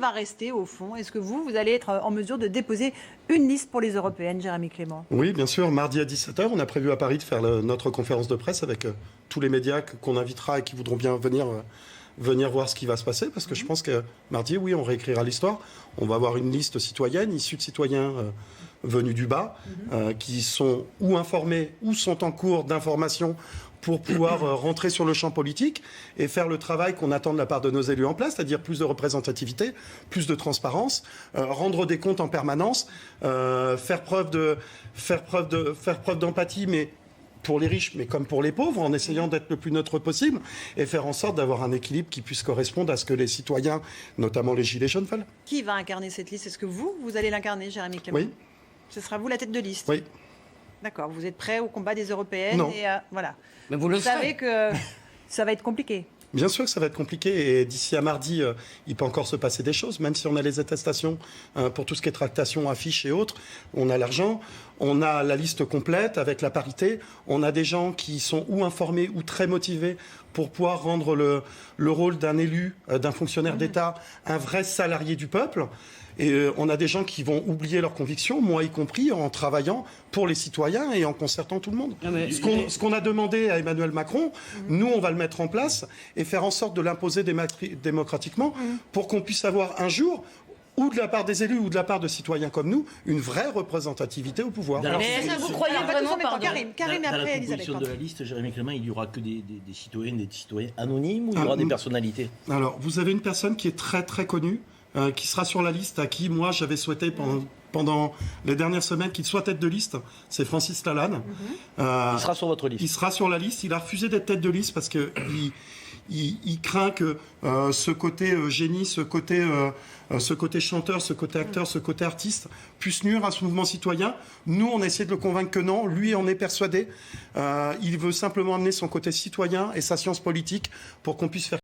va rester au fond? Est-ce que vous allez être en mesure de déposer une liste pour les européennes, Jérémy Clément? Oui, bien sûr. Mardi à 17h, on a prévu à Paris de faire notre conférence de presse avec tous les médias qu'on invitera et qui voudront bien venir voir ce qui va se passer. Parce que je pense que mardi, oui, on réécrira l'histoire. On va avoir une liste citoyenne, issue de citoyens venus du bas, qui sont ou informés ou sont en cours d'information pour pouvoir rentrer sur le champ politique et faire le travail qu'on attend de la part de nos élus en place, c'est-à-dire plus de représentativité, plus de transparence, rendre des comptes en permanence, faire preuve d'empathie, mais pour les riches, mais comme pour les pauvres, en essayant d'être le plus neutre possible et faire en sorte d'avoir un équilibre qui puisse correspondre à ce que les citoyens, notamment les gilets jaunes, veulent. Qui va incarner cette liste? Est-ce que vous allez l'incarner, Jérémy Clément? Oui. Ce sera vous la tête de liste? Oui. D'accord, vous êtes prêt au combat des européennes? Non. Et, voilà. Mais vous le savez que ça va être compliqué. Bien sûr que ça va être compliqué et d'ici à mardi, il peut encore se passer des choses, même si on a les attestations pour tout ce qui est tractation, affiches et autres. On a l'argent, on a la liste complète avec la parité, on a des gens qui sont ou informés ou très motivés pour pouvoir rendre le rôle d'un élu, d'un fonctionnaire d'État, un vrai salarié du peuple. Et on a des gens qui vont oublier leurs convictions, moi y compris, en travaillant pour les citoyens et en concertant tout le monde. Ce qu'on a demandé à Emmanuel Macron, nous, on va le mettre en place et faire en sorte de l'imposer démocratiquement pour qu'on puisse avoir un jour, ou de la part des élus ou de la part de citoyens comme nous, une vraie représentativité au pouvoir. Mais est-ce que vous croyez vraiment, Karim Dans la après Elisabeth. composition de la liste, Jérémy Clément, il n'y aura que des citoyennes, des citoyens anonymes ou il y aura des personnalités? Alors, vous avez une personne qui est très très connue, qui sera sur la liste, à qui moi j'avais souhaité pendant les dernières semaines qu'il soit tête de liste, c'est Francis Lalanne. Il sera sur votre liste. Il sera sur la liste, il a refusé d'être tête de liste parce que il craint que ce côté génie, ce côté chanteur, ce côté acteur, ce côté artiste puisse nuire à ce mouvement citoyen. Nous, on a essayé de le convaincre que non, lui en est persuadé. Il veut simplement amener son côté citoyen et sa science politique pour qu'on puisse faire